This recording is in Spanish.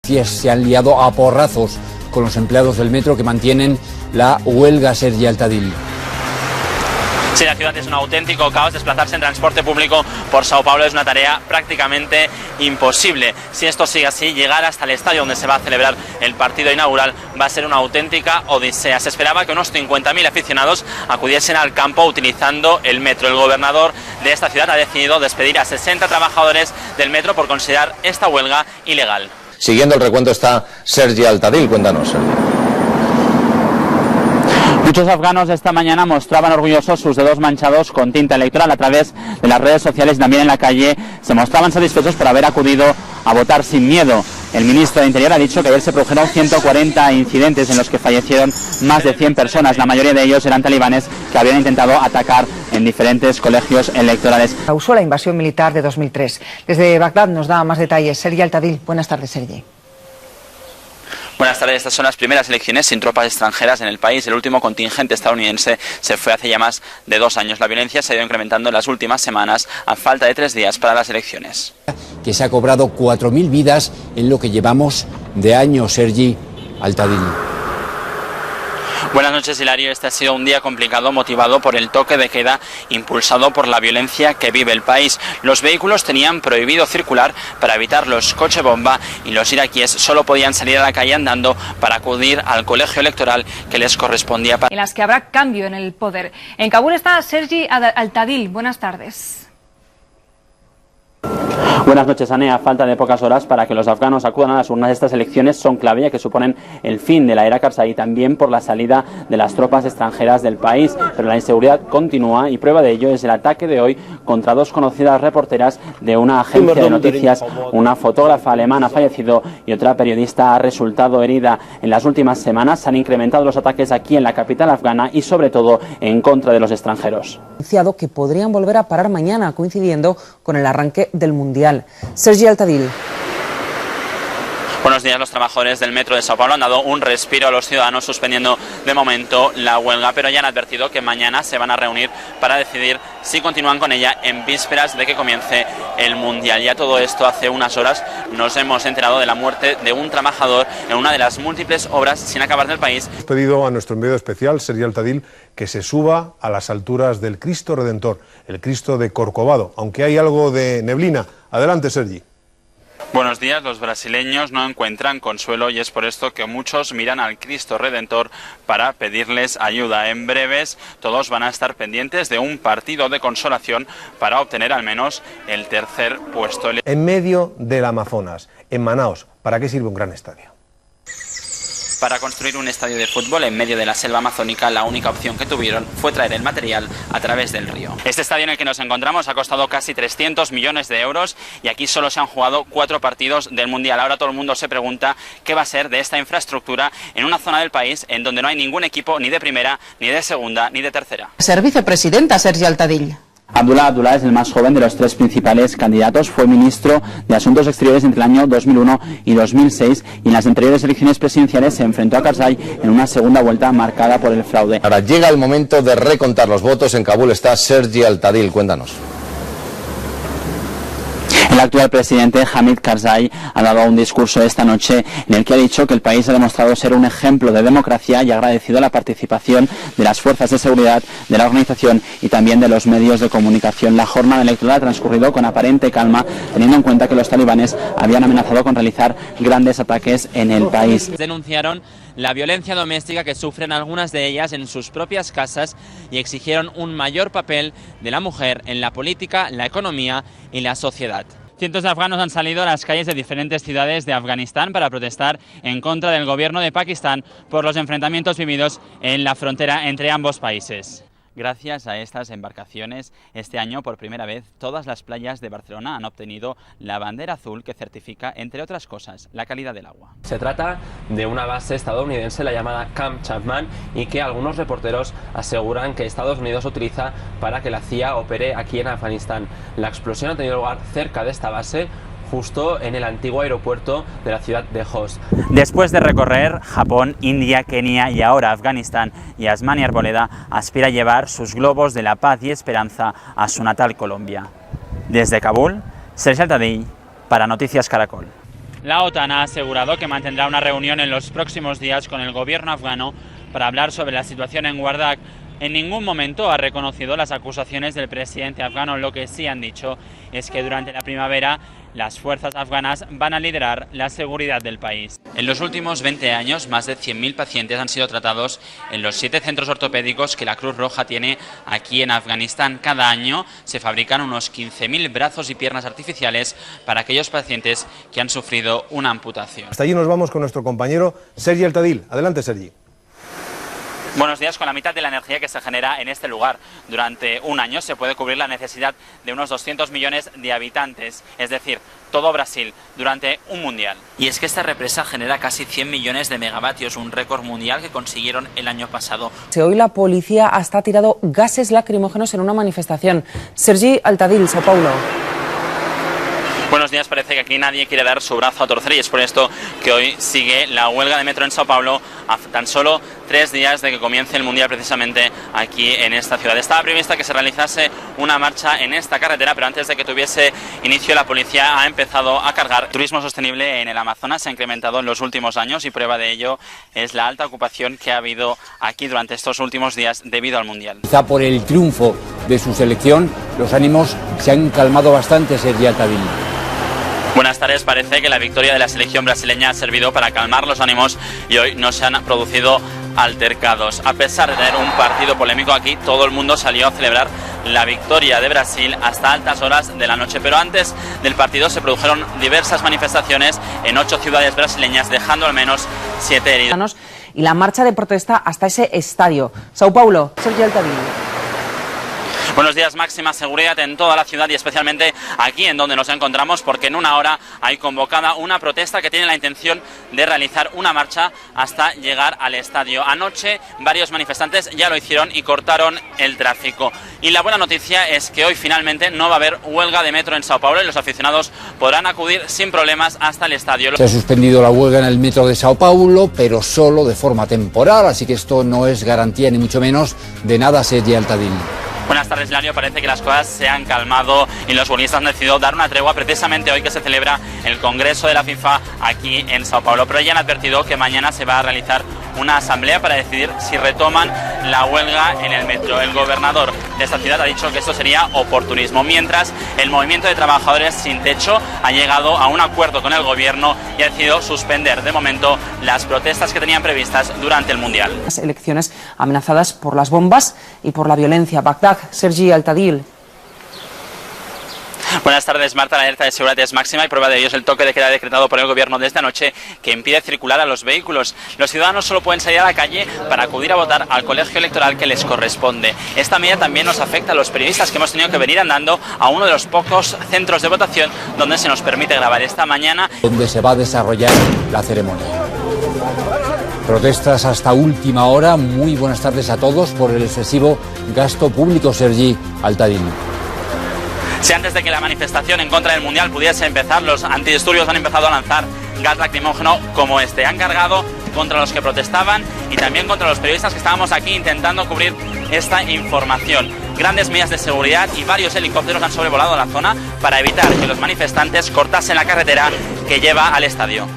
Se han liado a porrazos con los empleados del metro que mantienen la huelga Sergi Altadil. Sí, la ciudad es un auténtico caos. Desplazarse en transporte público por Sao Paulo es una tarea prácticamente imposible. Si esto sigue así, llegar hasta el estadio donde se va a celebrar el partido inaugural va a ser una auténtica odisea. Se esperaba que unos 50.000 aficionados acudiesen al campo utilizando el metro. El gobernador de esta ciudad ha decidido despedir a 60 trabajadores del metro por considerar esta huelga ilegal. Siguiendo el recuento está Sergi Altadil. Cuéntanos, Sergi. Muchos afganos esta mañana mostraban orgullosos sus dedos manchados con tinta electoral a través de las redes sociales y también en la calle. Se mostraban satisfechos por haber acudido a votar sin miedo. El ministro de Interior ha dicho que ayer se produjeron 140 incidentes en los que fallecieron más de 100 personas. La mayoría de ellos eran talibanes que habían intentado atacar en diferentes colegios electorales. Causó la invasión militar de 2003. Desde Bagdad nos da más detalles Sergi Altadil. Buenas tardes, Sergi. Buenas tardes, estas son las primeras elecciones sin tropas extranjeras en el país. El último contingente estadounidense se fue hace ya más de 2 años. La violencia se ha ido incrementando en las últimas semanas a falta de 3 días para las elecciones. Que se ha cobrado 4.000 vidas en lo que llevamos de año, Sergi Altadil. Buenas noches, Hilario. Este ha sido un día complicado, motivado por el toque de queda impulsado por la violencia que vive el país. Los vehículos tenían prohibido circular para evitar los coche bomba y los iraquíes solo podían salir a la calle andando para acudir al colegio electoral que les correspondía. En las que habrá cambio en el poder. En Kabul está Sergi Altadil. Buenas tardes. Buenas noches, Ane. A falta de pocas horas para que los afganos acudan a las urnas, estas elecciones son clave ya que suponen el fin de la era Karzai, también por la salida de las tropas extranjeras del país. Pero la inseguridad continúa y prueba de ello es el ataque de hoy contra 2 conocidas reporteras de una agencia de noticias. Una fotógrafa alemana ha fallecido y otra periodista ha resultado herida. En las últimas semanas se han incrementado los ataques aquí en la capital afgana y sobre todo en contra de los extranjeros. Anunciado que podrían volver a parar mañana, coincidiendo con el arranque del Mundial. Sergi Altadil. Buenos días. Los trabajadores del metro de Sao Paulo han dado un respiro a los ciudadanos suspendiendo de momento la huelga, pero ya han advertido que mañana se van a reunir para decidir si continúan con ella en vísperas de que comience el Mundial. Ya todo esto, hace unas horas nos hemos enterado de la muerte de un trabajador en una de las múltiples obras sin acabar del país. Hemos pedido a nuestro enviado especial, Sergi Altadil, que se suba a las alturas del Cristo Redentor, el Cristo de Corcovado, aunque hay algo de neblina. Adelante, Sergi. Buenos días. Los brasileños no encuentran consuelo y es por esto que muchos miran al Cristo Redentor para pedirles ayuda. En breves todos van a estar pendientes de un partido de consolación para obtener al menos el 3er puesto. En medio del Amazonas, en Manaos, ¿para qué sirve un gran estadio? Para construir un estadio de fútbol en medio de la selva amazónica, la única opción que tuvieron fue traer el material a través del río. Este estadio en el que nos encontramos ha costado casi 300 millones de euros y aquí solo se han jugado 4 partidos del Mundial. Ahora todo el mundo se pregunta qué va a ser de esta infraestructura en una zona del país en donde no hay ningún equipo ni de primera, ni de segunda, ni de tercera. Ser vicepresidenta, Sergi Altadil. Abdullah es el más joven de los 3 principales candidatos. Fue ministro de Asuntos Exteriores entre el año 2001 y 2006 y en las anteriores elecciones presidenciales se enfrentó a Karzai en una segunda vuelta marcada por el fraude. Ahora llega el momento de recontar los votos. En Kabul está Sergi Altadil. Cuéntanos. El actual presidente Hamid Karzai ha dado un discurso esta noche en el que ha dicho que el país ha demostrado ser un ejemplo de democracia y ha agradecido la participación de las fuerzas de seguridad, de la organización y también de los medios de comunicación. La jornada electoral ha transcurrido con aparente calma, teniendo en cuenta que los talibanes habían amenazado con realizar grandes ataques en el país. Denunciaron la violencia doméstica que sufren algunas de ellas en sus propias casas y exigieron un mayor papel de la mujer en la política, la economía y la sociedad. Cientos de afganos han salido a las calles de diferentes ciudades de Afganistán para protestar en contra del gobierno de Pakistán por los enfrentamientos vividos en la frontera entre ambos países. Gracias a estas embarcaciones, este año por primera vez todas las playas de Barcelona han obtenido la bandera azul que certifica, entre otras cosas, la calidad del agua. Se trata de una base estadounidense, la llamada Camp Chapman, y que algunos reporteros aseguran que Estados Unidos utiliza para que la CIA opere aquí en Afganistán. La explosión ha tenido lugar cerca de esta base, justo en el antiguo aeropuerto de la ciudad de Host. Después de recorrer Japón, India, Kenia y ahora Afganistán, Yasmani Arboleda aspira a llevar sus globos de la paz y esperanza a su natal Colombia. Desde Kabul, Sergi Altadil para Noticias Caracol. La OTAN ha asegurado que mantendrá una reunión en los próximos días con el gobierno afgano para hablar sobre la situación en Wardak. En ningún momento ha reconocido las acusaciones del presidente afgano. Lo que sí han dicho es que durante la primavera las fuerzas afganas van a liderar la seguridad del país. En los últimos 20 años, más de 100.000 pacientes han sido tratados en los 7 centros ortopédicos que la Cruz Roja tiene aquí en Afganistán. Cada año se fabrican unos 15.000 brazos y piernas artificiales para aquellos pacientes que han sufrido una amputación. Hasta allí nos vamos con nuestro compañero Sergi El Tadil. Adelante, Sergi. Buenos días. Con la mitad de la energía que se genera en este lugar durante un año se puede cubrir la necesidad de unos 200 millones de habitantes, es decir, todo Brasil durante un mundial. Y es que esta represa genera casi 100 millones de megavatios, un récord mundial que consiguieron el año pasado. Hoy la policía hasta ha tirado gases lacrimógenos en una manifestación. Sergi El Tadil, Sao Paulo. Buenos días. Parece que aquí nadie quiere dar su brazo a torcer y es por esto que hoy sigue la huelga de metro en Sao Paulo a tan solo 3 días de que comience el Mundial precisamente aquí en esta ciudad. Estaba prevista que se realizase una marcha en esta carretera, pero antes de que tuviese inicio la policía ha empezado a cargar. Turismo sostenible en el Amazonas se ha incrementado en los últimos años y prueba de ello es la alta ocupación que ha habido aquí durante estos últimos días debido al Mundial. Quizá por el triunfo de su selección, los ánimos se han calmado bastante, Sergi El Tadil. Buenas tardes. Parece que la victoria de la selección brasileña ha servido para calmar los ánimos y hoy no se han producido altercados. A pesar de tener un partido polémico aquí, todo el mundo salió a celebrar la victoria de Brasil hasta altas horas de la noche. Pero antes del partido se produjeron diversas manifestaciones en 8 ciudades brasileñas, dejando al menos 7 heridos. Y la marcha de protesta hasta ese estadio. Sao Paulo, Sergi El Tadil. Buenos días. Máxima seguridad en toda la ciudad y especialmente aquí en donde nos encontramos, porque en una hora hay convocada una protesta que tiene la intención de realizar una marcha hasta llegar al estadio. Anoche varios manifestantes ya lo hicieron y cortaron el tráfico. Y la buena noticia es que hoy finalmente no va a haber huelga de metro en Sao Paulo y los aficionados podrán acudir sin problemas hasta el estadio. Se ha suspendido la huelga en el metro de Sao Paulo, pero solo de forma temporal, así que esto no es garantía ni mucho menos de nada, Sergi El Tadil. Buenas tardes, Hilario. Parece que las cosas se han calmado y los futbolistas han decidido dar una tregua precisamente hoy que se celebra el Congreso de la FIFA aquí en Sao Paulo. Pero ya han advertido que mañana se va a realizar una asamblea para decidir si retoman la huelga en el metro. El gobernador de esta ciudad ha dicho que esto sería oportunismo, mientras el movimiento de trabajadores sin techo ha llegado a un acuerdo con el gobierno y ha decidido suspender de momento las protestas que tenían previstas durante el Mundial. Las elecciones amenazadas por las bombas y por la violencia. Bagdad, Sergi El Tadil. Buenas tardes, Marta. La alerta de seguridad es máxima y prueba de ello es el toque de queda decretado por el gobierno desde anoche que impide circular a los vehículos. Los ciudadanos solo pueden salir a la calle para acudir a votar al colegio electoral que les corresponde. Esta medida también nos afecta a los periodistas que hemos tenido que venir andando a uno de los pocos centros de votación donde se nos permite grabar esta mañana. Donde se va a desarrollar la ceremonia. Protestas hasta última hora. Muy buenas tardes a todos por el excesivo gasto público, Sergi El Tadil. Si antes de que la manifestación en contra del Mundial pudiese empezar, los antidisturbios han empezado a lanzar gas lacrimógeno como este. Han cargado contra los que protestaban y también contra los periodistas que estábamos aquí intentando cubrir esta información. Grandes medidas de seguridad y varios helicópteros han sobrevolado la zona para evitar que los manifestantes cortasen la carretera que lleva al estadio.